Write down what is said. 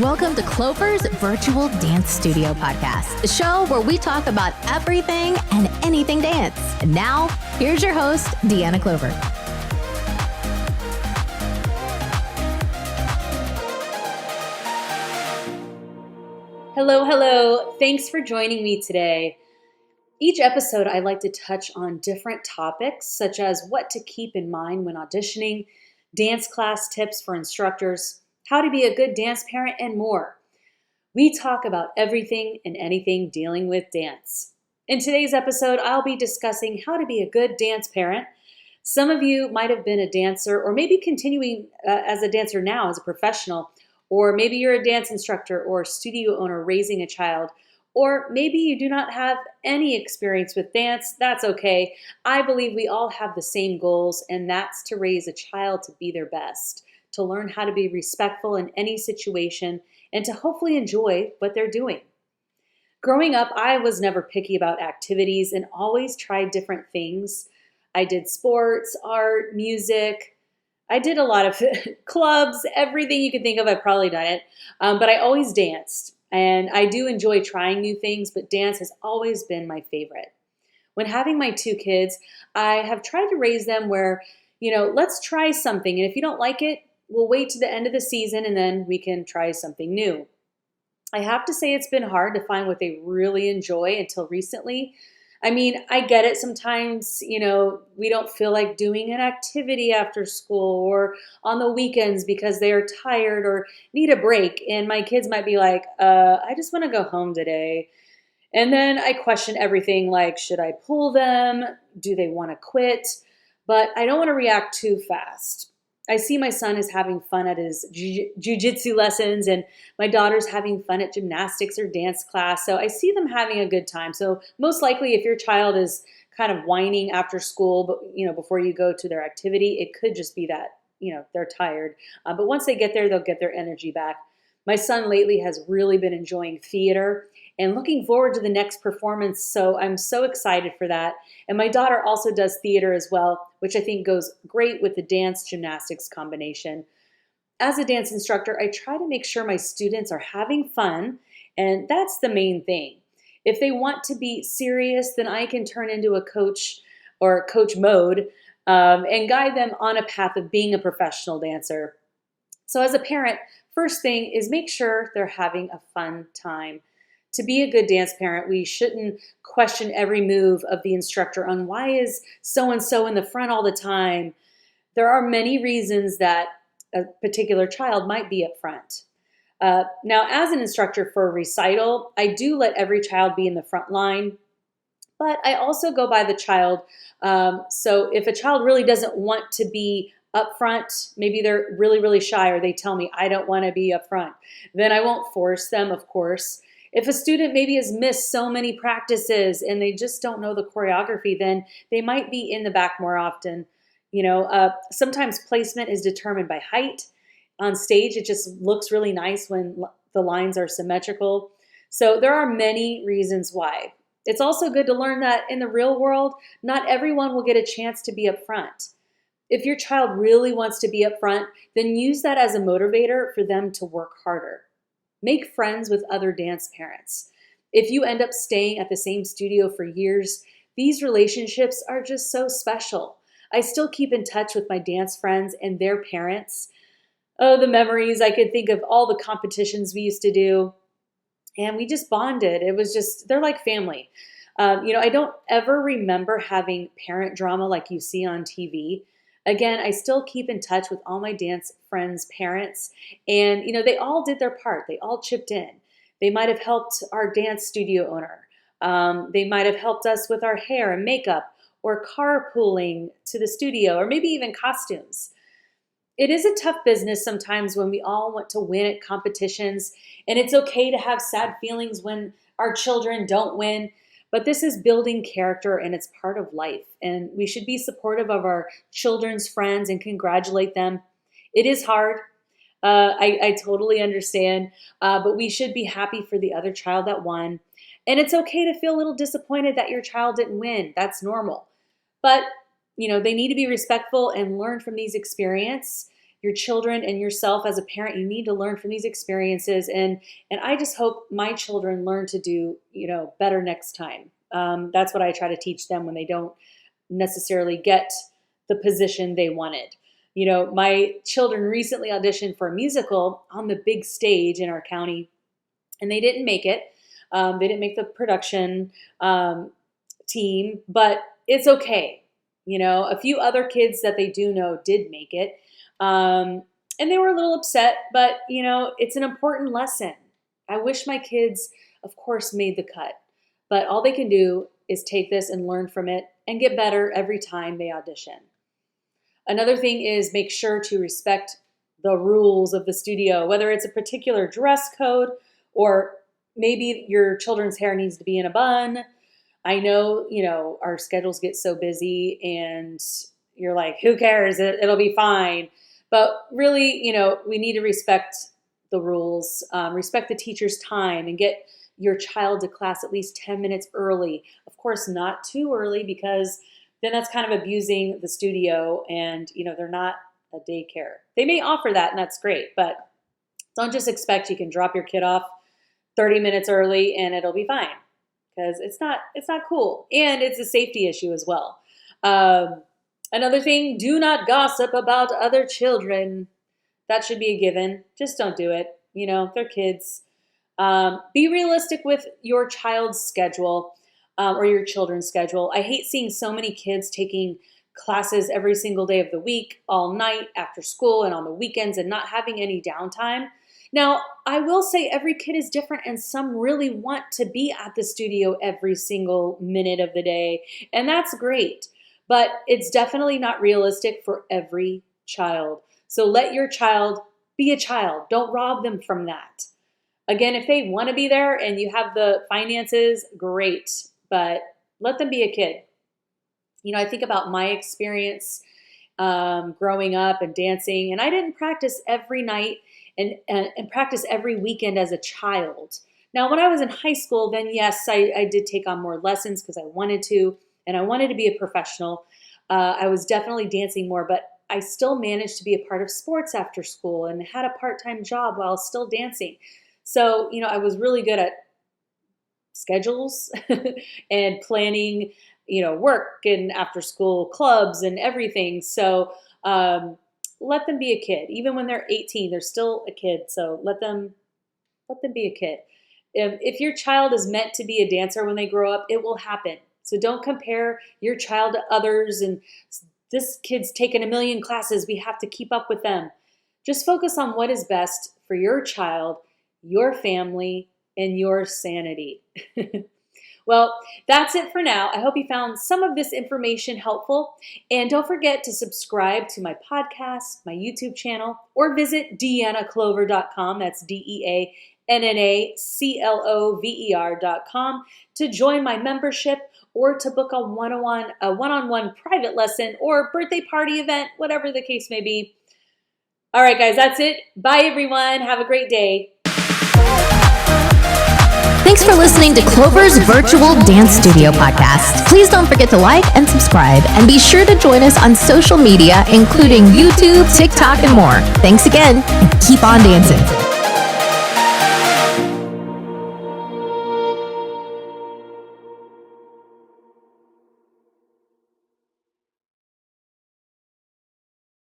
Welcome to Clover's Virtual Dance Studio Podcast, a show where we talk about everything and anything dance. And now, here's your host, Deanna Clover. Hello. Thanks for joining me today. Each episode, I like to touch on different topics, such as what to keep in mind when auditioning, dance class tips for instructors, how to be a good dance parent, and more. We talk about everything and anything dealing with dance. In today's episode, I'll be discussing how to be a good dance parent. Some of you might have been a dancer or maybe continuing as a dancer now as a professional, or maybe you're a dance instructor or studio owner raising a child, or maybe you do not have any experience with dance. That's okay. I believe we all have the same goals, and that's to raise a child to be their best, to learn how to be respectful in any situation, and to hopefully enjoy what they're doing. Growing up, I was never picky about activities and always tried different things. I did sports, art, music. I did a lot of clubs, everything you could think of, I've probably done it. But I always danced, and I do enjoy trying new things, but dance has always been my favorite. When having my two kids, I have tried to raise them where, let's try something, and if you don't like it, we'll wait to the end of the season and then we can try something new. I have to say it's been hard to find what they really enjoy until recently. I get it sometimes, we don't feel like doing an activity after school or on the weekends because they are tired or need a break. And my kids might be like, I just want to go home today. And then I question everything like, should I pull them? Do they want to quit? But I don't want to react too fast. I see my son is having fun at his jiu-jitsu lessons, and my daughter's having fun at gymnastics or dance class. So I see them having a good time. So most likely if your child is kind of whining after school, but before you go to their activity, it could just be that, they're tired. But once they get there, they'll get their energy back. My son lately has really been enjoying theater and looking forward to the next performance. So I'm so excited for that. And my daughter also does theater as well, which I think goes great with the dance gymnastics combination. As a dance instructor, I try to make sure my students are having fun, and that's the main thing. If they want to be serious, then I can turn into a coach or coach mode and guide them on a path of being a professional dancer. So as a parent, first thing is make sure they're having a fun time. To be a good dance parent, we shouldn't question every move of the instructor on why is so-and-so in the front all the time. There are many reasons that a particular child might be up front. Now, as an instructor for a recital, I do let every child be in the front line, but I also go by the child. So if a child really doesn't want to be up front, maybe they're really, really shy, or they tell me, I don't want to be up front, then I won't force them, of course. If a student maybe has missed so many practices and they just don't know the choreography, then they might be in the back more often. Sometimes placement is determined by height. On stage, it just looks really nice when the lines are symmetrical. So there are many reasons why. It's also good to learn that in the real world, not everyone will get a chance to be up front. If your child really wants to be up front, then use that as a motivator for them to work harder. Make friends with other dance parents. If you end up staying at the same studio for years, these relationships are just so special. I still keep in touch with my dance friends and their parents. Oh, the memories. I could think of all the competitions we used to do, and we just bonded. They're like family. I don't ever remember having parent drama like you see on TV. Again, I still keep in touch with all my dance friends' parents, and they all did their part. They all chipped in. They might have helped our dance studio owner. They might have helped us with our hair and makeup, or carpooling to the studio, or maybe even costumes. It is a tough business sometimes when we all want to win at competitions, and it's okay to have sad feelings when our children don't win. But this is building character, and it's part of life. And we should be supportive of our children's friends and congratulate them. It is hard. I totally understand. But we should be happy for the other child that won. And it's okay to feel a little disappointed that your child didn't win. That's normal. But, they need to be respectful and learn from these experiences your children and yourself as a parent, you need to learn from these experiences. And I just hope my children learn to do, better next time. That's what I try to teach them when they don't necessarily get the position they wanted. My children recently auditioned for a musical on the big stage in our county, and they didn't make it. They didn't make the production team, but it's okay. A few other kids that they do know did make it. And they were a little upset, but it's an important lesson. I wish my kids, of course, made the cut, but all they can do is take this and learn from it and get better every time they audition. Another thing is make sure to respect the rules of the studio, whether it's a particular dress code or maybe your children's hair needs to be in a bun. I know, our schedules get so busy and you're like, who cares? It'll be fine. But really, we need to respect the rules, respect the teacher's time, and get your child to class at least 10 minutes early. Of course, not too early, because then that's kind of abusing the studio, and they're not a daycare. They may offer that, and that's great, but don't just expect you can drop your kid off 30 minutes early and it'll be fine, because it's not cool, and it's a safety issue as well. Another thing, do not gossip about other children. That should be a given. Just don't do it. They're kids. Be realistic with your child's schedule. Or your children's schedule. I hate seeing so many kids taking classes every single day of the week, all night, after school, and on the weekends, and not having any downtime. Now, I will say every kid is different, and some really want to be at the studio every single minute of the day, and that's great. But it's definitely not realistic for every child. So let your child be a child. Don't rob them from that. Again, if they want to be there and you have the finances, great. But let them be a kid. I think about my experience growing up and dancing, and I didn't practice every night and practice every weekend as a child. Now, when I was in high school, then yes, I did take on more lessons because I wanted to, and I wanted to be a professional. I was definitely dancing more, but I still managed to be a part of sports after school and had a part-time job while still dancing. So, I was really good at schedules and planning, work and after school clubs and everything. So let them be a kid. Even when they're 18, they're still a kid. So let them be a kid. If your child is meant to be a dancer when they grow up, it will happen. So don't compare your child to others and this kid's taken 1 million classes, we have to keep up with them. Just focus on what is best for your child, your family, and your sanity. Well, that's it for now. I hope you found some of this information helpful. And don't forget to subscribe to my podcast, my YouTube channel, or visit DeannaClover.com. That's DeannaClover.com to join my membership or to book a one-on-one private lesson or birthday party event, whatever the case may be. All right, guys, that's it. Bye, everyone. Have a great day. Thanks for listening to Clover's Virtual Dance Studio podcast. Please don't forget to like and subscribe, and be sure to join us on social media, including YouTube, TikTok, and more. Thanks again, and keep on dancing.